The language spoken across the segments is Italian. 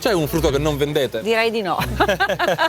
C'è un frutto che non vendete? Direi di no.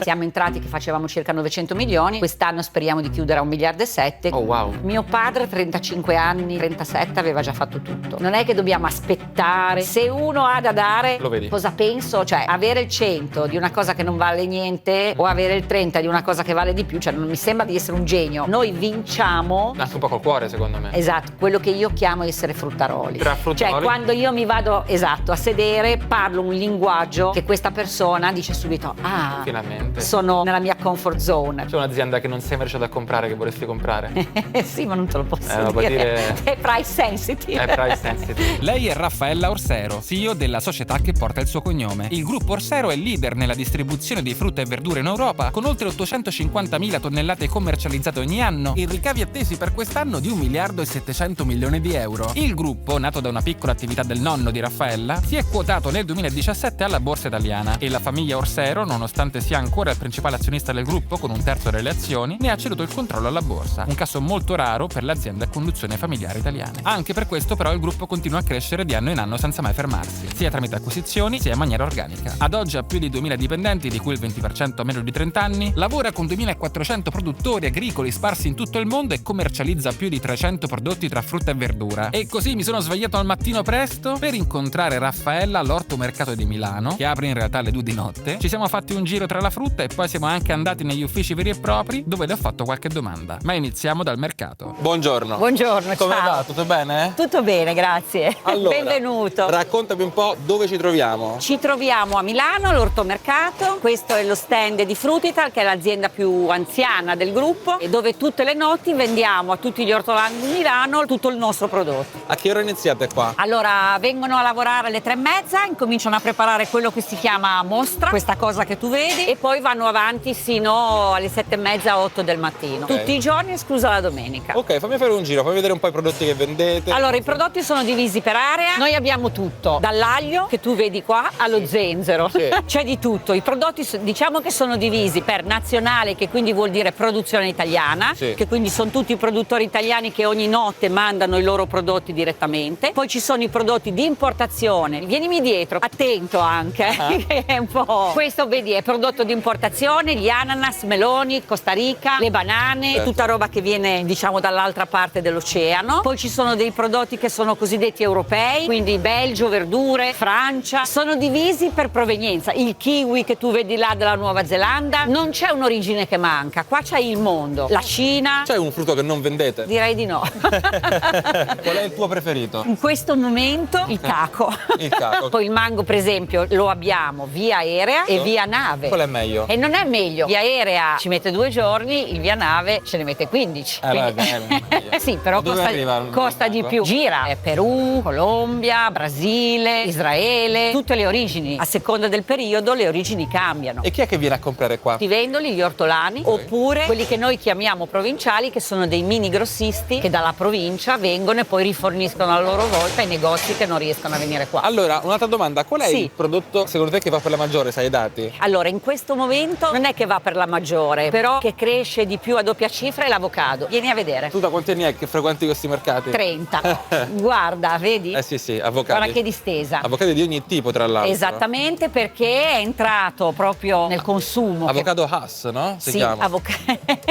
Siamo entrati che facevamo circa 900 milioni, quest'anno speriamo di chiudere a 1,7 miliardi. Oh wow. Mio padre 35 anni, 37 aveva già fatto tutto. Non è che dobbiamo aspettare. Se uno ha da dare, lo vedi. Cosa penso? Cioè, avere il 100 di una cosa che non vale niente o avere il 30 di una cosa che vale di più, cioè non mi sembra di essere un genio. Noi vinciamo anche un po' col cuore, secondo me. Esatto, quello che io chiamo essere fruttaroli. Tra fruttaroli? Cioè, quando io mi vado, esatto, a sedere, parlo un linguaggio che questa persona dice subito: ah, finalmente sono nella mia comfort zone. C'è un'azienda che non sei mai riuscito a comprare che vorresti comprare? Sì, ma non te lo posso lo puoi dire. È price sensitive. È price sensitive. Lei è Raffaella Orsero, CEO della società che porta il suo cognome. Il gruppo Orsero è leader nella distribuzione di frutta e verdura in Europa, con oltre 850.000 tonnellate commercializzate ogni anno e ricavi attesi per quest'anno di 1,7 miliardi di euro. Il gruppo, nato da una piccola attività del nonno di Raffaella, si è quotato nel 2017 alla borsa italiana e la famiglia Orsero, nonostante sia ancora il principale azionista del gruppo con un terzo delle azioni, ne ha ceduto il controllo alla borsa, un caso molto raro per le aziende a conduzione familiare italiane. Anche per questo però il gruppo continua a crescere di anno in anno senza mai fermarsi, sia tramite acquisizioni sia in maniera organica. Ad oggi ha più di 2.000 dipendenti, di cui il 20% ha meno di 30 anni, lavora con 2.400 produttori agricoli sparsi in tutto il mondo e commercializza più di 300 prodotti tra frutta e verdura. E così mi sono svegliato al mattino presto per incontrare Raffaella all'Orto Mercato di Milano, che apre in realtà alle 2 di notte. Ci siamo fatti un giro tra la frutta e poi siamo anche andati negli uffici veri e propri, dove le ho fatto qualche domanda. Ma iniziamo dal mercato. Buongiorno. Buongiorno, Come ciao. va? Tutto bene? Tutto bene, grazie. Allora, benvenuto. Raccontami un po' dove ci troviamo. Ci troviamo a Milano, all'Ortomercato. Questo è lo stand di Frutital, che è l'azienda più anziana del gruppo, e dove tutte le notti vendiamo a tutti gli ortolani di Milano tutto il nostro prodotto. A che ora iniziate qua? Allora, vengono a lavorare alle 3:30, incominciano a preparare quello che si chiama mostra, questa cosa che tu vedi, e poi vanno avanti sino alle 7:30, 8 del mattino. Okay. Tutti i giorni, esclusa la domenica. Ok, fammi fare un giro, fammi vedere un po' i prodotti che vendete. Allora, i prodotti sono divisi per area. Noi abbiamo tutto, dall'aglio che tu vedi qua allo zenzero. Sì. C'è di tutto. I prodotti diciamo che sono divisi per nazionale, che quindi vuol dire produzione italiana, sì, che quindi sono tutti i produttori italiani che ogni notte mandano i loro prodotti direttamente. Poi ci sono i prodotti di importazione. Vienimi dietro, attento anche, che è un po'. Questo vedi è prodotto di importazione, gli ananas, meloni, Costa Rica, le banane, tutta roba che viene diciamo dall'altra parte dell'oceano. Poi ci sono dei prodotti che sono cosiddetti europei, quindi Belgio, verdure, Francia. Sono divisi per provenienza. Il kiwi che tu vedi là della Nuova Zelanda, non c'è un'origine che manca, qua c'è il mondo. La Cina. C'è un frutto che non vendete? Direi di no. Qual è il tuo preferito? In questo momento il caco. Il caco. Poi il mango per esempio lo abbiamo via aerea e via nave. Qual è meglio? E non è meglio. Via aerea ci mette 2 giorni, il via nave ce ne mette 15. Allora, Quindi- bene. sì, però Dove arriva il costa di mango? più. Gira Perù, Colombia, Brasile, Israele, tutte le origini. A seconda del periodo le origini cambiano. E chi è che viene a comprare qua? Ti vendoli gli ortolani, oppure quelli che noi chiamiamo provinciali, che sono dei mini grossisti che dalla provincia vengono e poi riforniscono a loro volta ai negozi che non riescono a venire qua. Allora, un'altra domanda, qual è Sì. il prodotto secondo te che va per la maggiore, sai i dati? Allora, in questo momento non è che va per la maggiore, però che cresce di più a doppia cifra è l'avocado. Vieni a vedere. Tu da quanti anni è che frequenti questi mercati? 30. Guarda, vedi? Eh sì, avvocati. Guarda che distesa. Avocati di ogni tipo, tra l'altro. Esattamente, perché è entrato proprio nel consumo. Avocado Hass, no? Si Sì, chiama.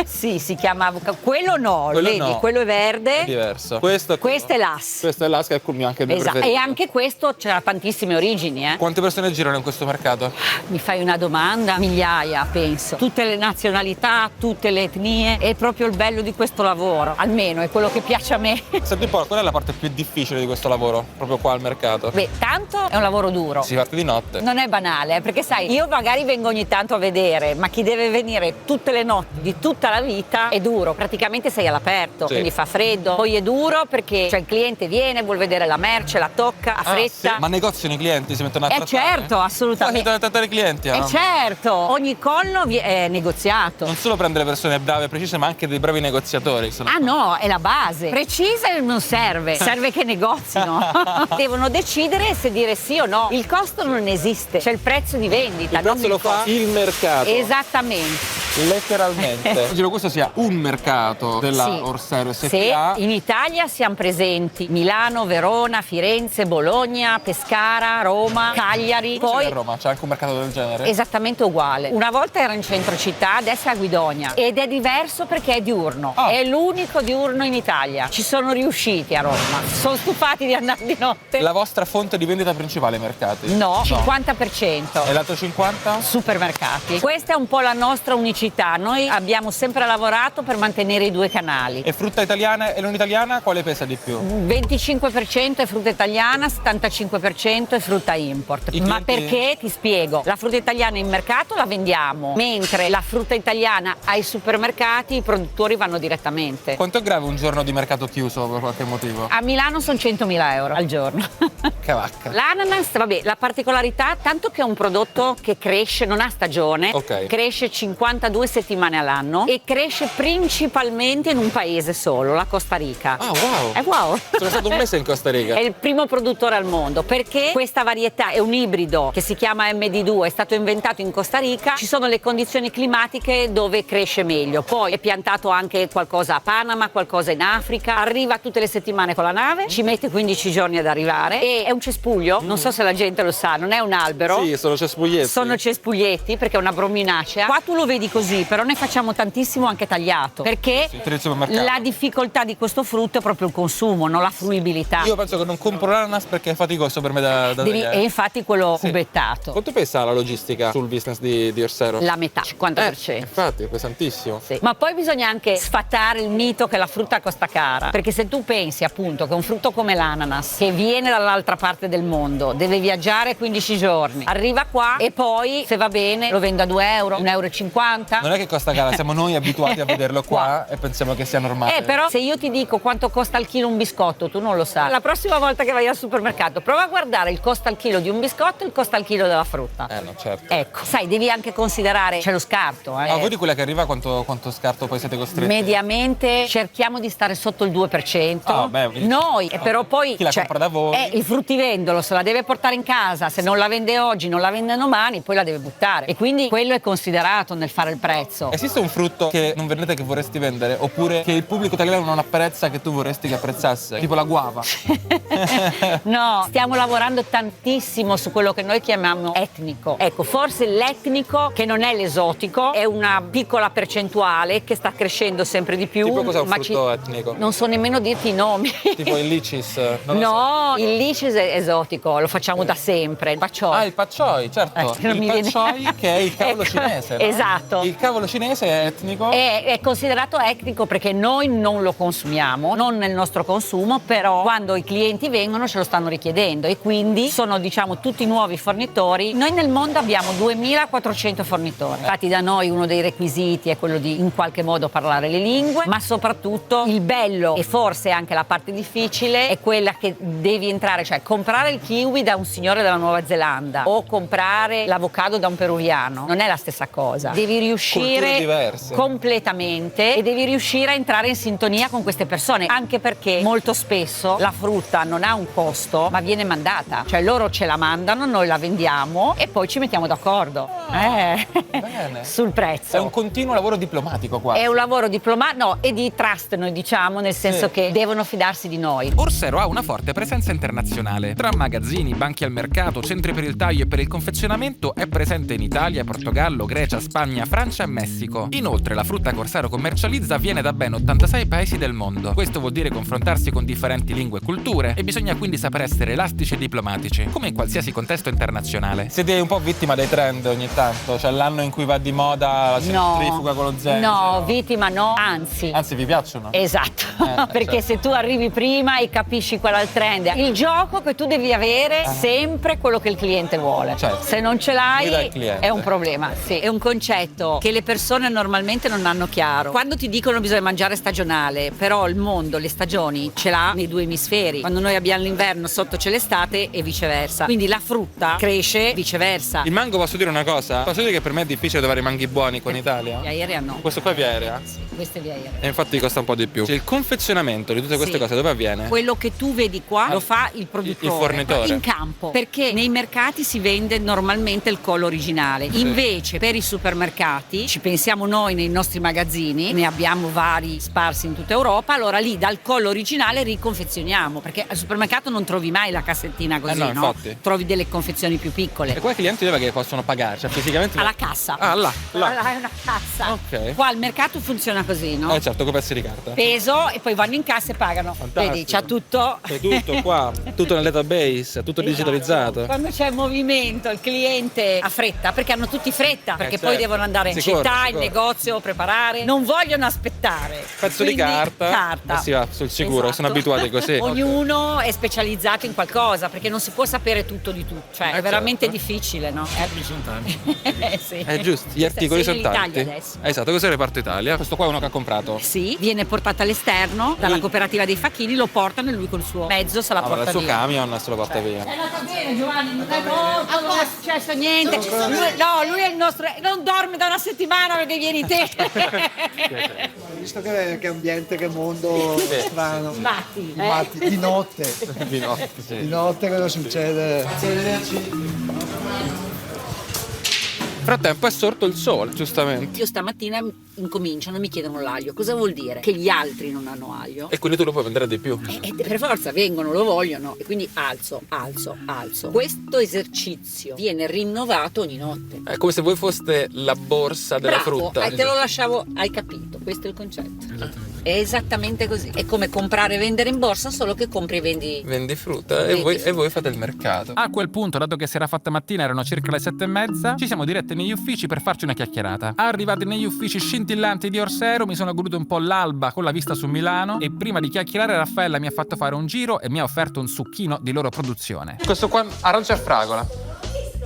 sì, si chiama avocado. Quello no, Quello vedi, no. quello è verde. È diverso. Questo Questo è l'AS. Questo è l'Hass, che è anche il mio Esatto. preferito. E anche questo c'ha tantissime origini, eh. Quante persone girano in questo mercato? Mi fai una domanda? Migliaia, penso. Tutte le nazionalità, tutte le etnie. È proprio il bello di questo lavoro. Almeno è quello che piace a me. Senti un po', qual è la parte più difficile di questo lavoro? Proprio qua al mercato? Beh, tanto è un lavoro duro. Si parte di notte. Non è banale, perché sai, io magari vengo ogni tanto a vedere, ma chi deve venire tutte le notti di tutta la vita è duro. Praticamente sei all'aperto, Sì. quindi fa freddo. Poi è duro perché cioè, il cliente viene, vuol vedere la merce, la tocca, ha fretta. Sì? Ma negoziano i clienti, si mettono a trattare? Certo, assolutamente. Quasi trattare i clienti, no? Certo, ogni collo è negoziato. Non solo prendere persone brave e precise, ma anche dei bravi negoziatori. Ah no, è la base. Precisa non serve, serve che negozino. Devono decidere se dire sì o no. Il costo non esiste, c'è il prezzo di vendita. Il prezzo non lo fa il mercato. Esattamente. Letteralmente. Immagino questo sia un mercato della Sì. Orsero SPA. Sì, in Italia siamo presenti Milano, Verona, Firenze, Bologna, Pescara, Roma, Cagliari. Poi a Poi Roma c'è anche un mercato del genere? esattamente uguale. Una volta era in centro città, adesso è a Guidonia ed è diverso perché è diurno. Ah. È l'unico diurno in Italia. Ci sono riusciti a Roma. Sono stufati di andare di notte. La vostra fonte di vendita principale ai mercati? No, E 50%. l'altro 50%? Supermercati. Questa è un po' la nostra unicità. Noi abbiamo sempre lavorato per mantenere i due canali. E frutta italiana e non italiana quale pesa di più? 25% è frutta italiana, 75% è frutta import. I Ma clienti- perché? Ti spiego. La frutta italiana in mercato la vendiamo, mentre la frutta italiana ai supermercati i produttori vanno direttamente. Quanto è grave un giorno di mercato chiuso per qualche motivo? A Milano sono 100.000 euro al giorno. Che vacca. L'ananas, vabbè, la particolarità, tanto che è un prodotto che cresce, non ha stagione, Ok. cresce 52 settimane all'anno e cresce principalmente in un paese solo, la Costa Rica. Ah, wow. Wow! Sono stato un mese in Costa Rica. È il primo produttore al mondo perché questa varietà è un ibrido che si chiama MD2, è stato inventato in Costa Rica, ci sono le condizioni climatiche dove cresce meglio, poi è piantato anche qualcosa a Panama, qualcosa in Africa, arriva tutte le settimane con la nave, ci mette 15 giorni ad arrivare e è un cespuglio, non so se la gente lo sa, non è un albero. Sì, sono cespuglietti. Sono cespuglietti perché è una brominacea. Qua tu lo vedi così, però ne facciamo tantissimo anche tagliato perché Sì, per il supermercato. la difficoltà di questo frutto è proprio il consumo, non la fruibilità. Io penso che non compro l'ananas perché è faticoso per me da tagliare. E infatti quello Sì. cubettato, Quanto pesa la logistica sul business di Orsero? la metà, 50%. Infatti, è pesantissimo. Sì. Ma poi bisogna anche sfatare il mito che la frutta costa cara, perché se tu pensi appunto che un frutto come l'ananas che viene dall'altra parte del mondo deve viaggiare 15 giorni, arriva qua e poi se va bene lo vendo a 2 euro, 1,50 euro. Non è che costa cara, siamo noi abituati a vederlo qua e pensiamo che sia normale. Però se io ti dico quanto costa al chilo un biscotto, tu non lo sai. La prossima volta che vai al supermercato prova a guardare il costo al chilo di un biscotto e il costo al chilo della frutta. No, certo. Ecco, sai, devi anche considerare, c'è lo scarto. Ah, voi di quella che arriva quanto scarto poi siete costretti? Mediamente cerchiamo di stare sotto il 2%. Ah, beh, Noi, e però poi chi la compra da voi? il fruttivendolo se la deve portare in casa, se non la vende oggi, non la vende domani, poi la deve buttare. E quindi quello è considerato nel fare il prezzo. Esiste un frutto che non vendete che vorresti vendere? Oppure che il pubblico italiano non apprezza che tu vorresti che apprezzasse? Tipo la guava. No, stiamo lavorando tantissimo su quello che noi chiamiamo etnico. Ecco, forse l'etnico, che non è l'esotico, è una piccola percentuale che sta crescendo sempre di più. Tipo cos'è un ma frutto etnico? Non so nemmeno dirti i nomi. Tipo il licis? Non lo so. No, il licis è esotico, lo facciamo da sempre. Il paciò. Ah, il paccioi, certo. Non Il mi viene- paccioi che è il cavolo Ecco, cinese, no? esatto. Il cavolo cinese è etnico? È considerato etnico perché noi non lo consumiamo, non nel nostro consumo, però quando i clienti vengono ce lo stanno richiedendo e quindi sono diciamo tutti nuovi fornitori. Noi nel mondo abbiamo 2400 fornitori. Infatti da noi uno dei requisiti è quello di in qualche modo parlare le lingue, ma soprattutto il bello e forse anche la parte difficile è quella che devi entrare, cioè comprare il kiwi da un signore della Nuova Zelanda o comprare l'avocado da un peruviano, non è la stessa cosa. Devi Culture riuscire diverse. completamente e devi riuscire a entrare in sintonia con queste persone, anche perché molto spesso la frutta non ha un costo ma viene mandata, cioè loro ce la mandano, noi la vendiamo e poi ci mettiamo d'accordo bene. sul prezzo. È un continuo lavoro diplomatico qua. È un lavoro diplomatico e di trust, noi diciamo, nel senso Sì. che devono fidarsi di noi. Orsero ha una forte presenza internazionale. Tra magazzini, banchi al mercato, centri per il taglio e per il confezionamento è presente in Italia, Portogallo, Grecia, Spagna, Francia e Messico. Inoltre la frutta che Orsero commercializza viene da ben 86 paesi del mondo. Questo vuol dire confrontarsi con differenti lingue e culture e bisogna quindi saper essere elastici e diplomatici, come in qualsiasi contesto internazionale. Siete un po' vittima dei trend ogni tanto? Cioè l'anno in cui va di moda la centrifuga con lo zenzero? No, vittima no, anzi. Anzi, vi piacciono? Esatto, perché certo. se tu arrivi prima e capisci qual è il trend, il gioco che tu devi avere sempre quello che il cliente vuole. Certo. Se non ce Guida l'hai il cliente. è un problema. Sì, è un concetto che le persone normalmente non hanno chiaro. Quando ti dicono bisogna mangiare stagionale, però il mondo le stagioni ce l'ha nei due emisferi. Quando noi abbiamo l'inverno sotto c'è l'estate e viceversa. Quindi la frutta cresce viceversa. Il mango, posso dire una cosa? Posso dire che per me è difficile trovare i manghi buoni qua in Italia? Via aerea no. Questo qua è via aerea? Sì, questo è via aerea. E infatti costa un po' di più. Cioè, il confezionamento di tutte queste Sì. cose dove avviene? Quello che tu vedi qua lo fa il produttore, il fornitore. in campo, perché nei mercati si vende normalmente il collo originale. Invece per i supermercati importati, ci pensiamo noi nei nostri magazzini, ne abbiamo vari sparsi in tutta Europa, allora lì dal collo originale riconfezioniamo, perché al supermercato non trovi mai la cassettina così, no, no? infatti. Trovi delle confezioni più piccole. E qua i clienti dove che possono pagare? Cioè fisicamente? Alla cassa. Ah, là. È una cassa. Ok. Qua al mercato funziona così, no? Certo, con pezzi di carta. Peso e poi vanno in cassa e pagano. Fantastico. Vedi, c'ha tutto. C'è tutto qua, tutto nel database, tutto Esatto. digitalizzato. Quando c'è movimento, il cliente ha fretta, perché hanno tutti fretta, perché poi certo. devono andare in Si corre, città, si in corre. negozio, preparare. Non vogliono aspettare. Pezzo di Quindi, carta. Si va sul sicuro, Esatto. sono abituati così. Ognuno è specializzato in qualcosa, perché non si può sapere tutto di tutto. Cioè, è veramente certo. difficile, no? Sono tanti. Sì. È giusto, gli articoli Sei sono in tanti. Italia adesso. Esatto, questo è il reparto Italia. Questo qua è uno che ha comprato. Sì, viene portato all'esterno dalla cooperativa dei facchini, lo portano e lui col suo mezzo se la Allora, porta il suo via. camion se lo porta via. È andata bene Giovanni, non è morto, non è successo niente. Lui è il nostro, non dorme da una settimana perché vieni te. Visto che ambiente, che mondo strano. Sbatti, Infatti, di notte. Di notte, sì. Di notte cosa succede? Nel frattempo è sorto il sole, giustamente. Io stamattina incominciano, mi chiedono l'aglio. Cosa vuol dire? Che gli altri non hanno aglio? E quindi tu lo puoi vendere di più. E per forza vengono, lo vogliono. E quindi alzo. Questo esercizio viene rinnovato ogni notte. È come se voi foste la borsa della Bravo, frutta. te lo lasciavo, hai capito, questo è il concetto. È esattamente così. È come comprare e vendere in borsa, solo che compri e vendi. Vendi frutta Vendi e voi fate il mercato. A quel punto, dato che si era fatta mattina, erano circa le 7:30, ci siamo diretti negli uffici per farci una chiacchierata. Arrivati negli uffici scintillanti di Orsero, mi sono goduto un po' l'alba con la vista su Milano e prima di chiacchierare Raffaella mi ha fatto fare un giro e mi ha offerto un succhino di loro produzione. Questo qua, arancia e fragola.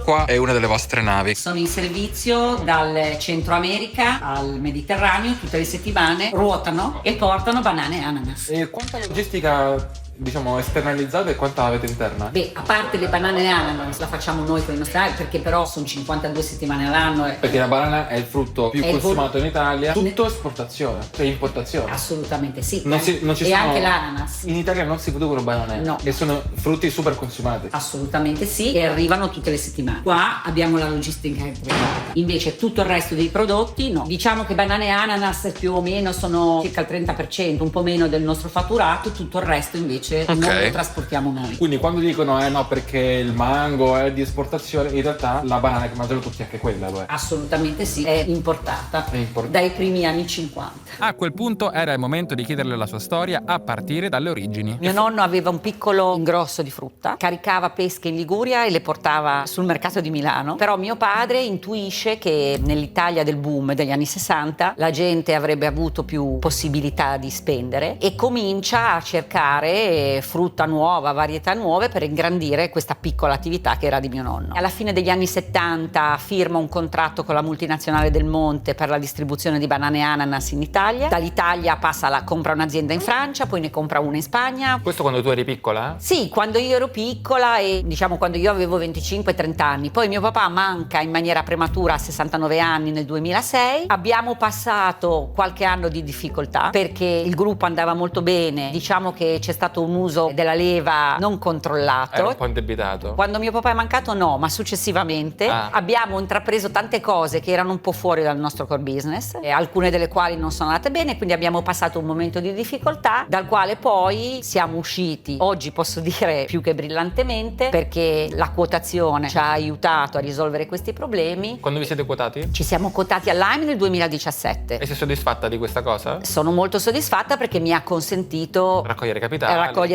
Qua è una delle vostre navi. Sono in servizio dal Centro America al Mediterraneo tutte le settimane, ruotano e portano banane e ananas. E quanta logistica, diciamo, esternalizzata e quanta avete interna? Beh, a parte le banane e ananas la facciamo noi con i nostri altri, perché però sono 52 settimane all'anno. Perché la banana è il frutto più È il consumato in Italia. Tutto esportazione, cioè importazione. Assolutamente sì. Non ci e sono- anche l'ananas. In Italia non si producono banane. No. E sono frutti super consumati. Assolutamente sì, e arrivano tutte le settimane. Qua abbiamo la logistica integrata. Invece tutto il resto dei prodotti no. Diciamo che banane e ananas più o meno sono circa il 30%, un po' meno del nostro fatturato, tutto il resto invece non lo trasportiamo noi. Quindi quando dicono no perché il mango è di esportazione, in realtà la banana che mangiano tutti è anche quella lo è. Assolutamente sì, è importata È importata. dai primi anni 50. A quel punto era il momento di chiederle la sua storia a partire dalle origini. Mio nonno aveva un piccolo ingrosso di frutta, caricava pesche in Liguria e le portava sul mercato di Milano, però mio padre intuisce che nell'Italia del boom degli anni 60 la gente avrebbe avuto più possibilità di spendere e comincia a cercare frutta nuova, varietà nuove per ingrandire questa piccola attività che era di mio nonno. Alla fine degli anni 70 firma un contratto con la multinazionale del Monte per la distribuzione di banane e ananas in Italia. Dall'Italia compra un'azienda in Francia, poi ne compra una in Spagna. Questo quando tu eri piccola? Sì, quando io ero piccola e diciamo quando io avevo 25-30 anni. Poi mio papà manca in maniera prematura a 69 anni nel 2006. Abbiamo passato qualche anno di difficoltà perché il gruppo andava molto bene. Diciamo che c'è stato un uso della leva non controllato. Era un po' indebitato. Quando mio papà è mancato no, ma successivamente abbiamo intrapreso tante cose che erano un po' fuori dal nostro core business, alcune delle quali non sono andate bene, quindi abbiamo passato un momento di difficoltà dal quale poi siamo usciti, oggi posso dire più che brillantemente, perché la quotazione ci ha aiutato a risolvere questi problemi. Quando vi siete quotati? Ci siamo quotati all'AIM nel 2017. E sei soddisfatta di questa cosa? Sono molto soddisfatta perché mi ha consentito Raccogliere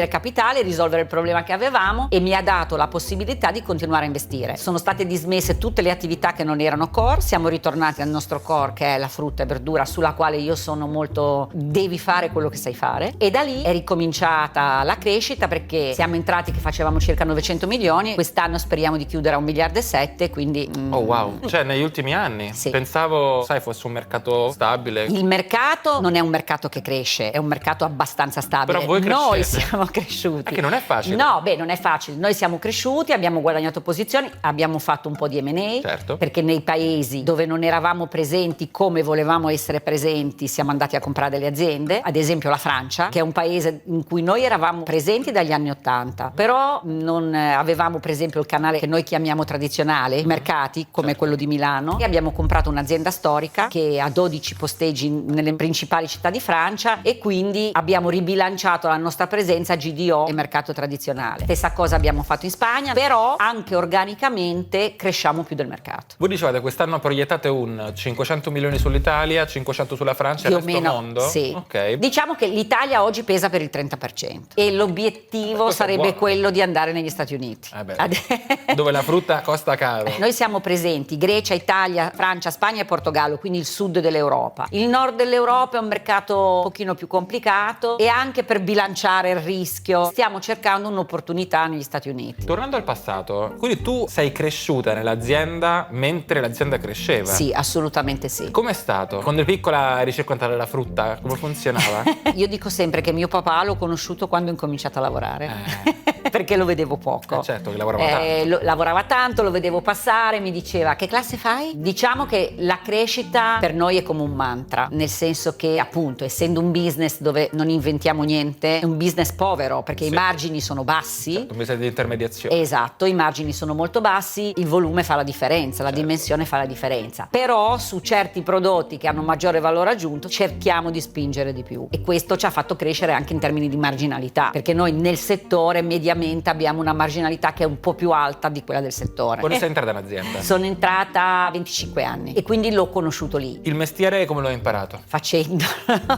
capitale. risolvere il problema che avevamo e mi ha dato la possibilità di continuare a investire. Sono state dismesse tutte le attività che non erano core, siamo ritornati al nostro core che è la frutta e verdura, sulla quale io sono molto devi fare quello che sai fare, e da lì è ricominciata la crescita perché siamo entrati che facevamo circa 900 milioni, quest'anno speriamo di chiudere a 1,7 miliardi, quindi Oh wow, cioè negli ultimi anni? Sì. Pensavo, fosse un mercato stabile. il mercato non è un mercato che cresce, è un mercato abbastanza stabile. Però voi Noi crescete. siamo cresciuti. Che non è facile. No, beh, non è facile. Noi siamo cresciuti, abbiamo guadagnato posizioni, abbiamo fatto un po' di M&A, Certo. perché nei paesi dove non eravamo presenti come volevamo essere presenti siamo andati a comprare delle aziende, ad esempio la Francia, che è un paese in cui noi eravamo presenti dagli anni '80, però non avevamo per esempio il canale che noi chiamiamo tradizionale, i mercati come quello di Milano, e abbiamo comprato un'azienda storica che ha 12 posteggi nelle principali città di Francia e quindi abbiamo ribilanciato la nostra presenza a GDO e mercato tradizionale. Stessa cosa abbiamo fatto in Spagna, però anche organicamente cresciamo più del mercato. Voi dicevate quest'anno proiettate un 500 milioni sull'Italia, 500 sulla Francia e il Più o resto meno, mondo? sì. Ok. Diciamo che l'Italia oggi pesa per il 30% e l'obiettivo Questo è sarebbe buono. quello di andare negli Stati Uniti. Dove la frutta costa caro. Noi siamo presenti Grecia, Italia, Francia, Spagna e Portogallo, quindi il sud dell'Europa. Il nord dell'Europa è un mercato un pochino più complicato e anche per bilanciare il rischio stiamo cercando un'opportunità negli Stati Uniti. Tornando al passato, quindi tu sei cresciuta nell'azienda mentre l'azienda cresceva? Sì, assolutamente sì. Com'è stato? Quando eri piccola eri circondata dalla frutta? Come funzionava? Io dico sempre che mio papà l'ho conosciuto quando ho incominciato a lavorare. Perché lo vedevo poco. Certo, che lavorava tanto. Lavorava tanto, lo vedevo passare, mi diceva: che classe fai? Diciamo che la crescita per noi è come un mantra, nel senso che appunto essendo un business dove non inventiamo niente, è un business povero perché Sì. i margini sono bassi. Certo, un business di intermediazione. Esatto, i margini sono molto bassi, il volume fa la differenza, la dimensione fa la differenza. Però su certi prodotti che hanno maggiore valore aggiunto cerchiamo di spingere di più e questo ci ha fatto crescere anche in termini di marginalità, perché noi nel settore mediamente abbiamo una marginalità che è un po' più alta di quella del settore. Quando sei entrata in azienda? Sono entrata a 25 anni e quindi l'ho conosciuto lì. Il mestiere come lo hai imparato? Facendo.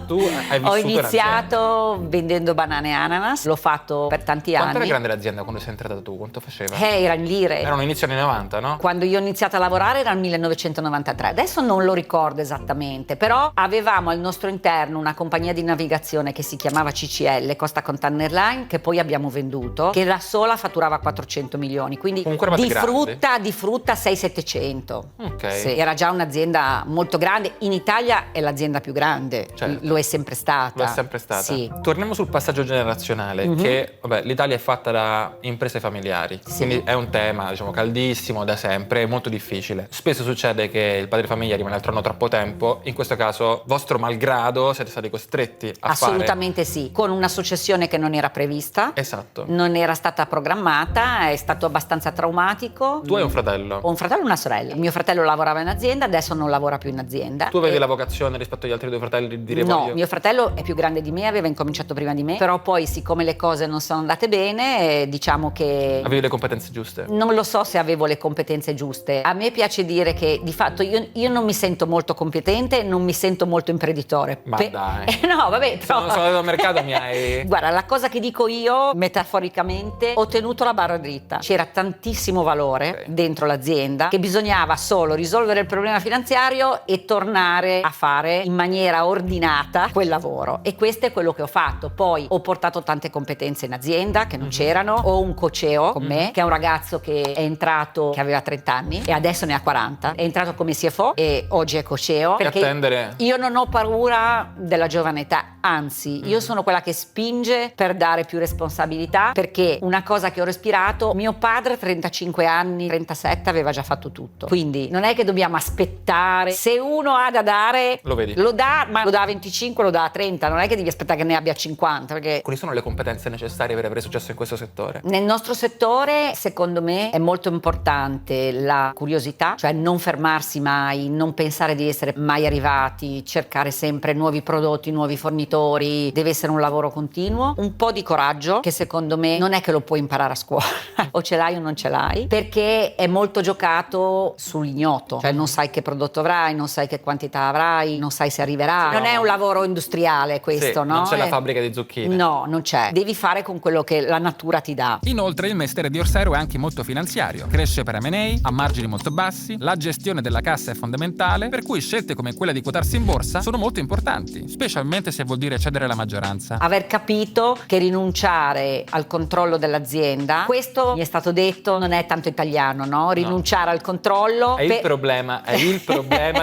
Tu hai vissuto Ho in iniziato vendendo banane e ananas, l'ho fatto per tanti Quanto era anni. grande l'azienda quando sei entrata tu? Quanto faceva? Era in lire. Era un inizio anni 90, no? Quando io ho iniziato a lavorare era il 1993, adesso non lo ricordo esattamente, però avevamo al nostro interno una compagnia di navigazione che si chiamava CCL, Costa Container Line, che poi abbiamo venduto, che da sola fatturava 400 milioni, quindi Comunque eravate grandi. di frutta 600-700. Ok. Sì, era già un'azienda molto grande, in Italia è l'azienda più grande, Certo. lo è sempre stata. Lo è sempre stata. Sì. Torniamo sul passaggio generazionale, che vabbè, l'Italia è fatta da imprese familiari, Sì. quindi è un tema, diciamo, caldissimo da sempre, è molto difficile. Spesso succede che il padre di famiglia rimane al trono troppo tempo, in questo caso, vostro malgrado, siete stati costretti a Assolutamente sì, con una successione che non era prevista. Esatto. Non era stata programmata, è stato abbastanza traumatico. Tu hai un fratello. Ho un fratello e una sorella. Mio fratello lavorava in azienda, adesso non lavora più in azienda. Tu avevi E- la vocazione rispetto agli altri due fratelli di dire No, voglio... mio fratello è più grande di me, aveva incominciato prima di me, però poi siccome le cose non sono andate bene, diciamo che Avevi le competenze giuste. non lo so se avevo le competenze giuste. A me piace dire che di fatto io non mi sento molto competente, non mi sento molto imprenditore. Ma dai. No, vabbè, Se però... non sono andato al mercato mi hai... Guarda, la cosa che dico io, metaforicamente, ho tenuto la barra dritta. C'era tantissimo valore Ok. dentro l'azienda che bisognava solo risolvere il problema finanziario e tornare a fare in maniera ordinata quel lavoro. E questo è quello che ho fatto. Poi ho portato tante competenze in azienda che non c'erano. Ho un coceo con me, che è un ragazzo che è entrato, che aveva 30 anni e adesso ne ha 40. È entrato come CFO e oggi è coceo. E attendere... Io non ho paura della giovane età, anzi, io sono quella che spinge per dare più responsabilità, perché una cosa che ho respirato, mio padre a 35 anni, 37 aveva già fatto tutto. Quindi non è che dobbiamo aspettare, se uno ha da dare, Lo vedi. lo dà, ma lo dà a 25, lo dà a 30, non è che devi aspettare che ne abbia 50, perché Quali sono le competenze necessarie per avere successo in questo settore? nel nostro settore, secondo me, è molto importante la curiosità, cioè non fermarsi mai, non pensare di essere mai arrivati, cercare sempre nuovi prodotti, nuovi fornitori, deve essere un lavoro continuo, un po' di coraggio, che secondo me non è che lo puoi imparare a scuola, o ce l'hai o non ce l'hai, perché è molto giocato sull'ignoto, cioè non sai che prodotto avrai, non sai che quantità avrai, non sai se arriverà. Non è un lavoro industriale questo, Sì, no? non c'è la fabbrica di zucchine. No, non c'è. Devi fare con quello che la natura ti dà. Inoltre il mestiere di Orsero è anche molto finanziario, cresce per M&A, ha margini molto bassi, la gestione della cassa è fondamentale, per cui scelte come quella di quotarsi in borsa sono molto importanti, specialmente se vuol dire cedere la maggioranza. Aver capito che rinunciare al controllo controllo dell'azienda. Questo mi è stato detto non è tanto italiano, no? Rinunciare al controllo. È il problema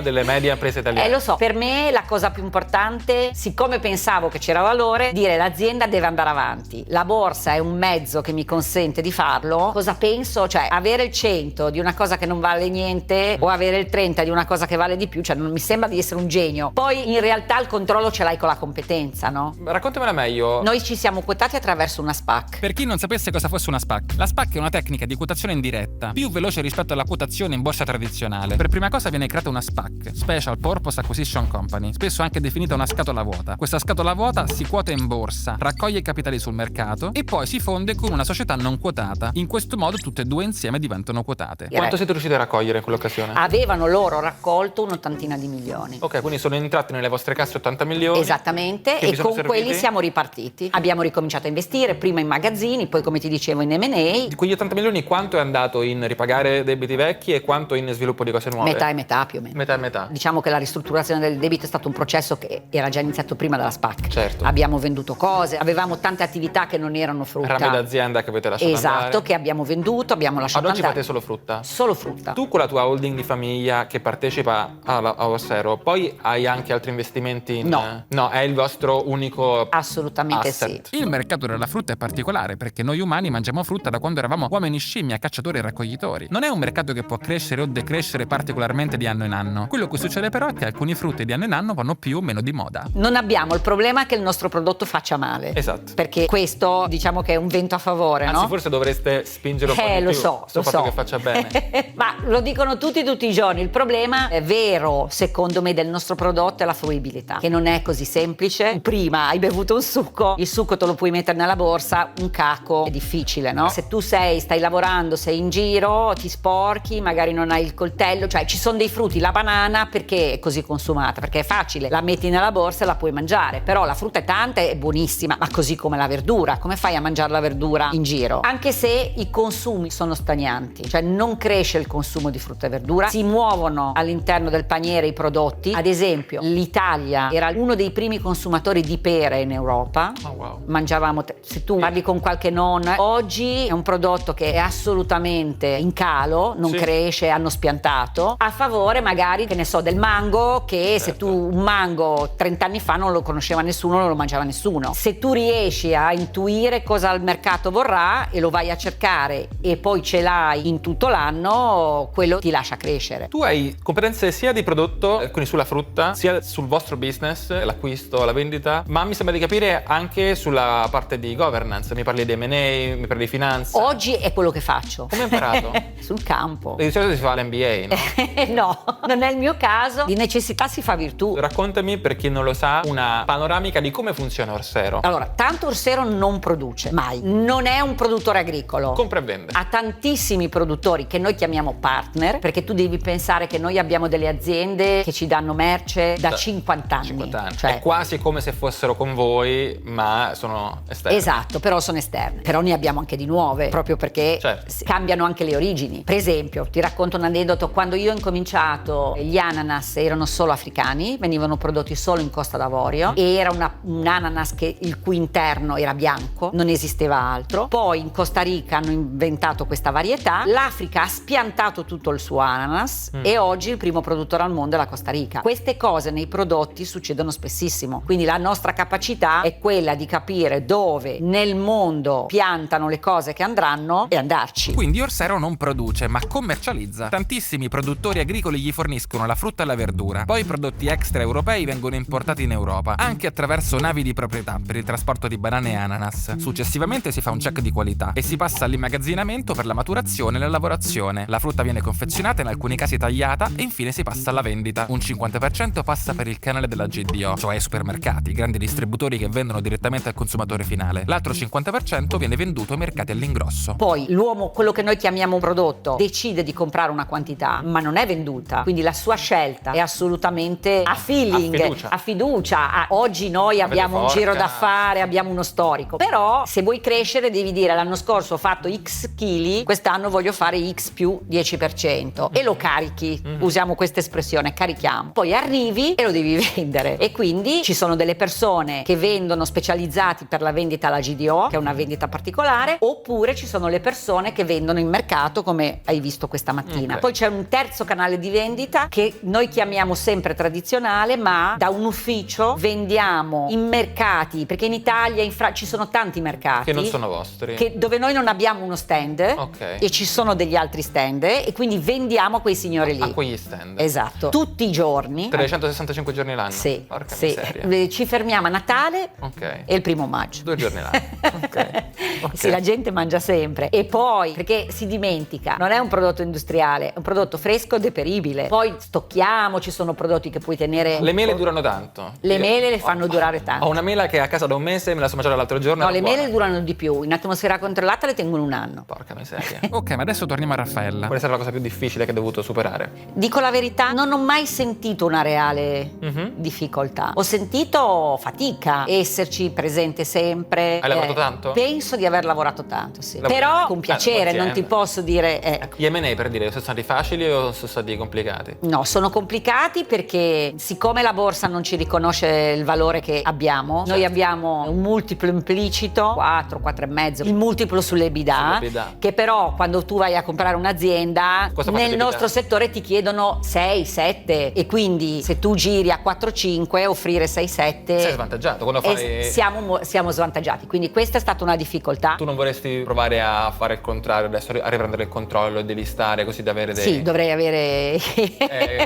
delle medie imprese italiane. Lo so, per me la cosa più importante, siccome pensavo che c'era valore, dire l'azienda deve andare avanti. La borsa è un mezzo che mi consente di farlo. Cosa penso? Cioè, avere il 100 di una cosa che non vale niente o avere il 30 di una cosa che vale di più, cioè non mi sembra di essere un genio. Poi in realtà il controllo ce l'hai con la competenza, no? Raccontamela meglio. Noi ci siamo quotati attraverso una SPAC. Per chi non sapesse cosa fosse una SPAC, la SPAC è una tecnica di quotazione indiretta, più veloce rispetto alla quotazione in borsa tradizionale. Per prima cosa viene creata una SPAC, Special Purpose Acquisition Company, spesso anche definita una scatola vuota. Questa scatola vuota si quota in borsa, raccoglie capitali sul mercato e poi si fonde con una società non quotata. In questo modo tutte e due insieme diventano quotate. Quanto siete riusciti a raccogliere in quell'occasione? Avevano loro raccolto un'ottantina di milioni. Ok, quindi sono entrati nelle vostre casse 80 milioni. Esattamente, Che vi e sono con serviti? quelli siamo ripartiti. Abbiamo ricominciato a investire, prima in magazzini, poi come ti dicevo in M&A. Di quegli 80 milioni quanto è andato in ripagare debiti vecchi e quanto in sviluppo di cose nuove? Metà e metà più o meno. Metà e metà. Diciamo che la ristrutturazione del debito è stato un processo che era già iniziato prima della SPAC. Certo. Abbiamo venduto cose, avevamo tante attività che non erano frutta. Rame d'azienda che avete lasciato andare. Esatto, che abbiamo venduto, abbiamo lasciato Ad oggi andare. fate solo frutta? Solo frutta. Tu con la tua holding di famiglia che partecipa a Orsero, poi hai anche altri investimenti in... No. No, è il vostro unico Assolutamente asset. sì. Il mercato della frutta è particolare perché noi umani mangiamo frutta da quando eravamo uomini scimmia, cacciatori e raccoglitori. Non è un mercato che può crescere o decrescere particolarmente di anno in anno. Quello che succede però è che alcuni frutti di anno in anno vanno più o meno di moda. Non abbiamo il problema che il nostro prodotto faccia male. Esatto. Perché questo diciamo che è un vento a favore, Anzi, no? forse dovreste spingere un po' di Lo più so, sul lo fatto so. che faccia bene. Ma lo dicono tutti i giorni. Il problema è vero, secondo me, del nostro prodotto è la fruibilità, che non è così semplice. Prima hai bevuto un succo, il succo te lo puoi mettere nella borsa, un caco è difficile, no? Se tu stai lavorando, sei in giro, ti sporchi, magari non hai il coltello, cioè ci sono dei frutti, la banana perché è così consumata? Perché è facile, la metti nella borsa e la puoi mangiare, però la frutta è tanta, è buonissima, ma così come la verdura, come fai a mangiare la verdura in giro? Anche se i consumi sono stagnanti, cioè non cresce il consumo di frutta e verdura, si muovono all'interno del paniere i prodotti. Ad esempio, l'Italia era uno dei primi consumatori di pere in Europa. Oh, wow. Mangiavamo, se tu parli con qualche nonna, oggi è un prodotto che è assolutamente in calo, non Sì. cresce, hanno spiantato, a favore magari, che ne so, del mango, che se tu un mango 30 anni fa non lo conosceva nessuno, non lo mangiava nessuno. Se tu riesci a intuire cosa il mercato vorrà e lo vai a cercare e poi ce l'hai in tutto l'anno, quello ti lascia crescere. Tu hai competenze sia di prodotto, quindi sulla frutta, sia sul vostro business, l'acquisto, la vendita, ma mi sembra di capire anche sulla parte di governance. Mi parli di M&A, mi parli di finanza. Oggi è quello che faccio. Come hai imparato? Sul campo. Di solito si fa l'MBA, no? No, non è il mio caso. Di necessità si fa virtù. Raccontami, per chi non lo sa, una panoramica di come funziona Orsero. Allora, tanto Orsero non produce, mai. Non è un produttore agricolo. Compra e vende. Ha tantissimi produttori che noi chiamiamo partner, perché tu devi pensare che noi abbiamo delle aziende che ci danno merce da 50 anni. 50 anni. Cioè, È quasi come se fossero con voi, ma sono esterni. esatto, però sono esterne. Però ne abbiamo anche di nuove, proprio perché Certo. cambiano anche le origini. Per esempio, ti racconto un aneddoto. Quando io ho incominciato, gli ananas erano solo africani, venivano prodotti solo in Costa d'Avorio e era un ananas il cui interno era bianco, non esisteva altro. Poi in Costa Rica hanno inventato questa varietà, l'Africa ha spiantato tutto il suo ananas e oggi il primo produttore al mondo è la Costa Rica. Queste cose nei prodotti succedono spessissimo, quindi la nostra capacità è quella di capire dove nel mondo piantano le cose che andranno e andarci. Quindi Orsero non produce, ma commercializza. Tantissimi produttori agricoli gli forniscono la frutta e la verdura. Poi i prodotti extraeuropei vengono importati in Europa, anche attraverso navi di proprietà per il trasporto di banane e ananas. Successivamente si fa un check di qualità e si passa all'immagazzinamento per la maturazione e la lavorazione. La frutta viene confezionata, in alcuni casi tagliata, e infine si passa alla vendita. Un 50% passa per il canale della GDO, cioè i supermercati, grandi distributori che vendono direttamente al consumatore finale. L'altro 50% viene venduto ai mercati all'ingrosso. Poi l'uomo, quello che noi chiamiamo un prodotto, decide di comprare una quantità, ma non è venduta. Quindi la sua scelta è assolutamente a feeling, A fiducia. Oggi noi abbiamo un giro forca. da fare, abbiamo uno storico. Però se vuoi crescere devi dire: l'anno scorso ho fatto X chili, quest'anno voglio fare X più 10%. E lo carichi, usiamo questa espressione, carichiamo. Poi arrivi e lo devi vendere. E quindi ci sono delle persone che vendono specializzati per la vendita alla GDO, che è una vendita particolare, oppure ci sono le persone che vendono in mercato, come hai visto questa mattina. Ok. Poi c'è un terzo canale di vendita che noi chiamiamo sempre tradizionale, ma da un ufficio vendiamo in mercati, perché in Italia ci sono tanti mercati Che non sono vostri. dove noi non abbiamo uno stand, Ok. e ci sono degli altri stand, e quindi vendiamo a quei signori lì. A quegli stand. Esatto, tutti i giorni. 365 giorni l'anno. Sì, Porca sì. miseria. Ci fermiamo a Natale Ok. e il 1° maggio. 2 giorni l'anno. Ok. Ok. Sì, la gente mangia sempre. E poi, perché si dimentica, non è un prodotto industriale, è un prodotto fresco, deperibile. Poi stocchiamo, ci sono prodotti che puoi tenere. Le mele durano tanto. Le mele le fanno durare Ho tanto. una mela che è a casa da un mese, me la sono mangiata l'altro giorno. No, era le buona. mele durano di più. In atmosfera controllata le tengono un anno. Porca miseria. Ok, ma adesso torniamo a Raffaella. Qual è stata la cosa più difficile che hai dovuto superare? Dico la verità, non ho mai sentito una reale Mhm. difficoltà. Ho sentito fatica, esserci presente sempre. Hai lavorato tanto? Penso di aver lavorato tanto, sì. Lavori- Però con piacere, molti non ti anni. posso dire. Gli M&A, per dire, sono stati facili o sono stati complicati? No, sono complicati perché siccome la borsa non ci riconosce il valore che abbiamo, noi abbiamo un multiplo implicito, 4, 4,5, il multiplo sull'EBITDA, Sull'EBITDA. che però quando tu vai a comprare un'azienda, Cosa fate nel l'EBITDA? nostro settore ti chiedono 6, 7, e quindi se tu giri a 4, 5, offrire 6, 7... Sei svantaggiato quando fai... siamo svantaggiati, quindi questa è stata una difficoltà. Tu non vorresti provare a fare il contrario, adesso a riprendere il controllo e delistare così da avere dei... Sì, dovrei avere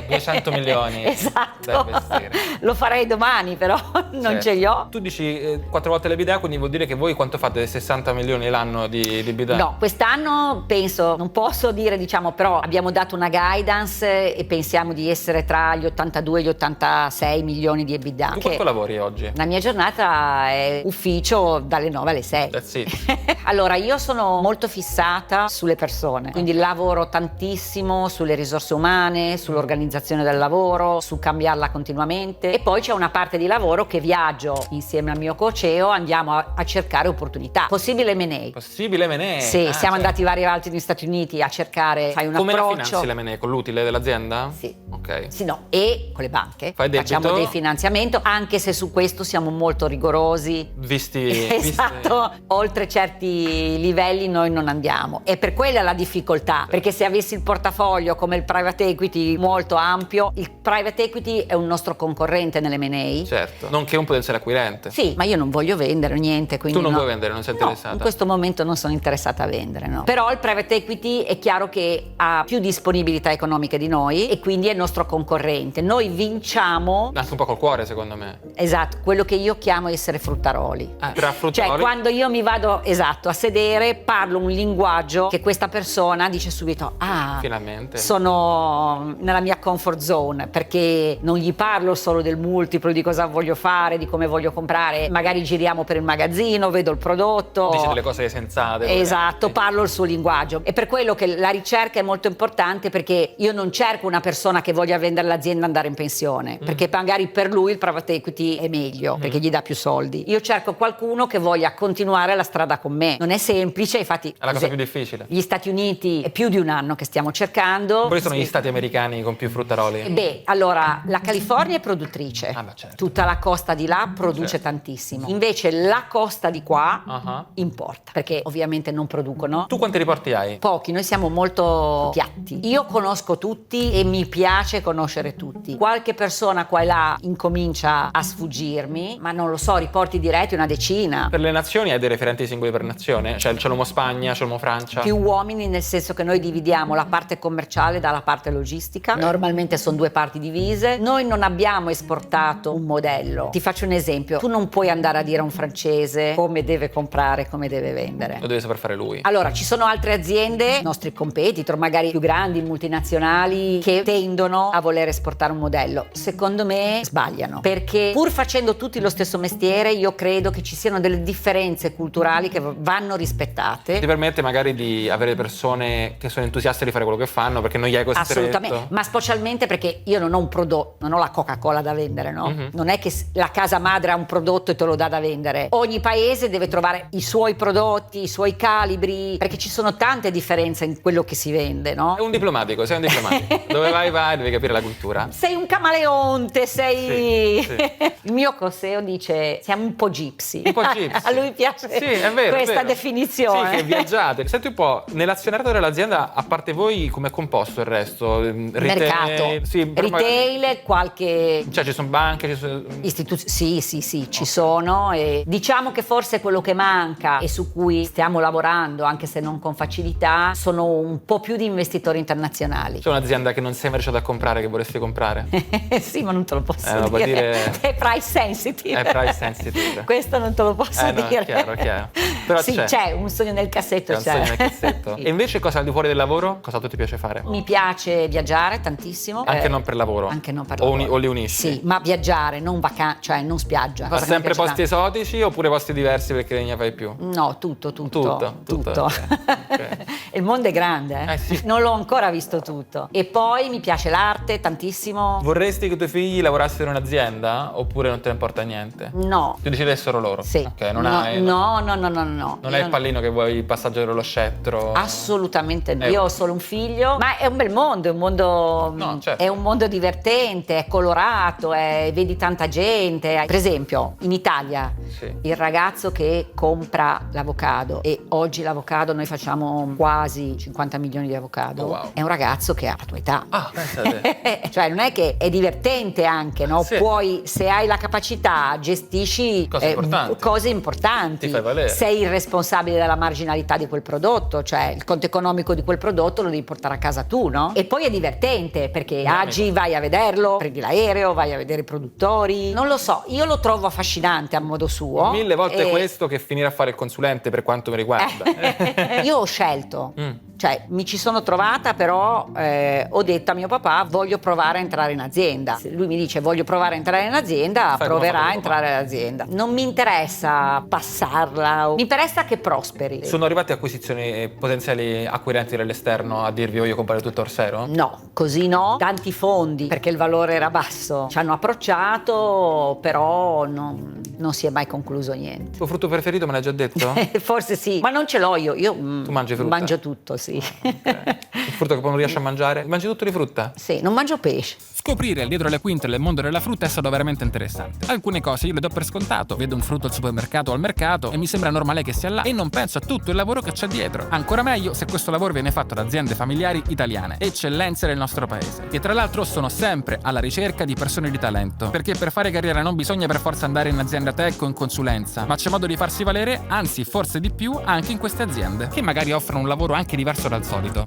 200 milioni esatto. da investire. Lo farei domani, però non Sì. ce li ho. Tu dici 4 volte l'EBITDA, quindi vuol dire che voi quanto fate? 60 milioni l'anno di EBITDA? No, quest'anno penso, non posso dire, diciamo, però abbiamo dato una guidance e pensiamo di essere tra gli 82 e gli 86 milioni di EBITDA. Tu che quanto lavori oggi? la mia giornata è ufficio dalle 9 alle 6. That's it. Allora, io sono molto fissata sulle persone, quindi lavoro tantissimo sulle risorse umane, sull'organizzazione del lavoro, su cambiarla continuamente, e poi c'è una parte di lavoro che viaggio insieme al mio co-CEO, andiamo a cercare opportunità. Possibile M&A. Possibile M&A? Sì, Ah, siamo cioè, andati varie volte negli Stati Uniti a cercare, fai un Come la approccio. finanzi l'M&A? Con l'utile dell'azienda? Sì. Ok. Sì, no, e con le banche Fai debito? facciamo dei finanziamenti, anche se su questo siamo molto rigorosi. Visti... Esatto, oltre certi livelli noi non andiamo, e per quella la difficoltà, perché se avessi il portafoglio come il private equity molto ampio, il private equity è un nostro concorrente nell'M&A. Certo. Non che un potenziale acquirente. Sì, ma io non voglio vendere niente, quindi Tu non no. vuoi vendere, non sei No, interessata? in questo momento non sono interessata a vendere, no. Però il private equity è chiaro che ha più disponibilità economiche di noi e quindi è il nostro concorrente. Noi vinciamo, Anche un po' col cuore, secondo me. esatto, quello che io chiamo essere fruttaroli. Tra Cioè, fruttoli... quando io mi vado, esatto, a sedere, parlo un linguaggio che questa persona dice subito: ah, Finalmente. sono nella mia comfort zone, perché non gli parlo solo del multiplo, di cosa voglio fare, di come voglio comprare. Magari giriamo per il magazzino, vedo il prodotto. Dici delle cose sensate. Esatto, coerenti. parlo il suo linguaggio. È per quello che la ricerca è molto importante, perché io non cerco una persona che voglia vendere l'azienda e andare in pensione, perché magari per lui il private equity è meglio, perché gli dà più soldi. Io cerco qualcuno che voglia continuare la strada con me. Non è semplice, infatti. È la cosa più difficile. Gli Stati Uniti è più di un anno che stiamo cercando. Quali sono gli Sì. stati americani con più fruttaroli? Beh, allora, la California è produttrice. Ah, beh, certo. Tutta la costa di là produce Certo. tantissimo. Invece la costa di qua Ah. importa, perché ovviamente non producono. Tu quanti riporti hai? Pochi, noi siamo molto piatti. Io conosco tutti e mi piace conoscere tutti. Qualche persona qua e là incomincia a sfuggirmi, ma non lo so, riporti diretti una decina. Per le nazioni hai dei referenti singoli per nazione? Cioè c'è l'uomo Spagna, c'è l'uomo Francia? Più uomini, nel senso che noi dividiamo la parte commerciale dalla parte logistica. Normalmente sono due parti divise. Noi non abbiamo esportato un modello. Ti faccio un esempio. Tu non puoi andare a dire a un francese come deve comprare, come deve vendere. Lo deve saper fare lui. Allora, ci sono altre aziende, nostri competitor, magari più grandi, multinazionali, che tendono a voler esportare un modello. Secondo me sbagliano, perché pur facendo tutti lo stesso mestiere, io credo che ci siano delle differenze culturali che vanno rispettate. Ti permette magari di avere persone che sono entusiaste di fare quello che fanno perché non gli hai costretto. Assolutamente, ma specialmente perché io non ho un prodotto, non ho la Coca-Cola da vendere, no? Mhm. Non è che la casa madre ha un prodotto e te lo dà da vendere. Ogni paese deve trovare i suoi prodotti, i suoi calibri, perché ci sono tante differenze in quello che si vende, no? Sei un diplomatico. Dove vai, devi capire la cultura. Sei un camaleonte, sei... Sì, sì. Il mio co-CEO dice, siamo un po' gypsy. Un po' gypsy. A lui piace piace Sì, è vero, questa è vero. definizione. Sì, che viaggiate. Senti un po', nell'azionariato dell'azienda, a parte voi, come è composto il resto? Mercato, Sì, però retail, qualche cioè ci sono banche, ci sono... sì, ci sono, e diciamo che forse quello che manca e su cui stiamo lavorando, anche se non con facilità, sono un po' più di investitori internazionali. C'è un'azienda che non sei mai riuscito a comprare, che vorresti comprare? Sì, ma non te lo posso lo puoi dire. dire- È price sensitive. È price sensitive. Questo non te lo posso No, dire. chiaro. Però sì, c'è un sogno nel cassetto. C'è un sogno nel cassetto. Sì. E invece cosa al di fuori del lavoro? Cosa tu ti piace fare? Mi piace viaggiare tantissimo. Anche non per lavoro? Anche non per O lavoro. o li unisci? Sì, ma viaggiare, non cioè non spiaggia. Ma cosa che mi sempre piace posti esotici oppure posti diversi perché ne fai più? tanto. No, tutto. Tutto, ok. Il mondo è grande, eh? Sì. Non l'ho ancora visto tutto. E poi mi piace l'arte tantissimo. Vorresti che i tuoi figli lavorassero in un'azienda oppure non te ne importa niente? No. Ti decidessero loro? Sì. Ok, non no, hai... no. Non hai il pallino che vuoi il passaggio dello scettro? Assolutamente no. Io ho solo un figlio, ma è un bel mondo, No, certo. è un mondo divertente, è colorato, vedi tanta gente. Per esempio, in Italia, Sì. il ragazzo che compra l'avocado, e oggi l'avocado noi facciamo quasi 50 milioni di avocado, Oh, wow. è un ragazzo che ha la tua età. Ah, pensate. Cioè non è che è divertente anche, no? Sì. Puoi, se hai la capacità, gestisci Cose importanti. importanti. Ti fai valere. Sei il responsabile della marginalità di quel prodotto, cioè il conto economico di quel prodotto lo devi portare a casa tu, no? E poi è divertente perché agi, vai a vederlo, prendi l'aereo, vai a vedere i produttori. Non lo so, io lo trovo affascinante a modo suo. 1000 volte E- questo che finire a fare il consulente per quanto mi riguarda. Io ho scelto, cioè mi ci sono trovata, però ho detto a mio papà voglio provare a entrare in azienda. Se lui mi dice voglio provare a entrare in azienda, Fai come proverà fa a tuo entrare in azienda. Non mi interessa passarla, mi interessa che prosperi. Sono arrivati acquisizioni potenziali acquirenti dall'esterno a dirvi voglio comprare tutto Orsero? No, così no. Tanti fondi, perché il valore era basso, ci hanno approcciato, però non si è mai concluso niente. Il tuo frutto preferito me l'hai già detto? Forse sì, ma non ce l'ho io. Tu mangi frutta? Mangio tutto, sì. Il frutto che poi non riesci a mangiare? Mangi tutto di frutta? Sì, non mangio pesce. Scoprire dietro le quinte del mondo della frutta è stato veramente interessante. Alcune cose io le do per scontato, vedo un frutto al supermercato o al mercato e mi sembra normale che sia là e non penso a tutto il lavoro che c'è dietro. Ancora meglio se questo lavoro viene fatto da aziende familiari italiane, eccellenze del nostro paese, che tra l'altro sono sempre alla ricerca di persone di talento, perché per fare carriera non bisogna per forza andare in azienda tech o in consulenza, ma c'è modo di farsi valere, anzi forse di più, anche in queste aziende, che magari offrono un lavoro anche diverso dal solito.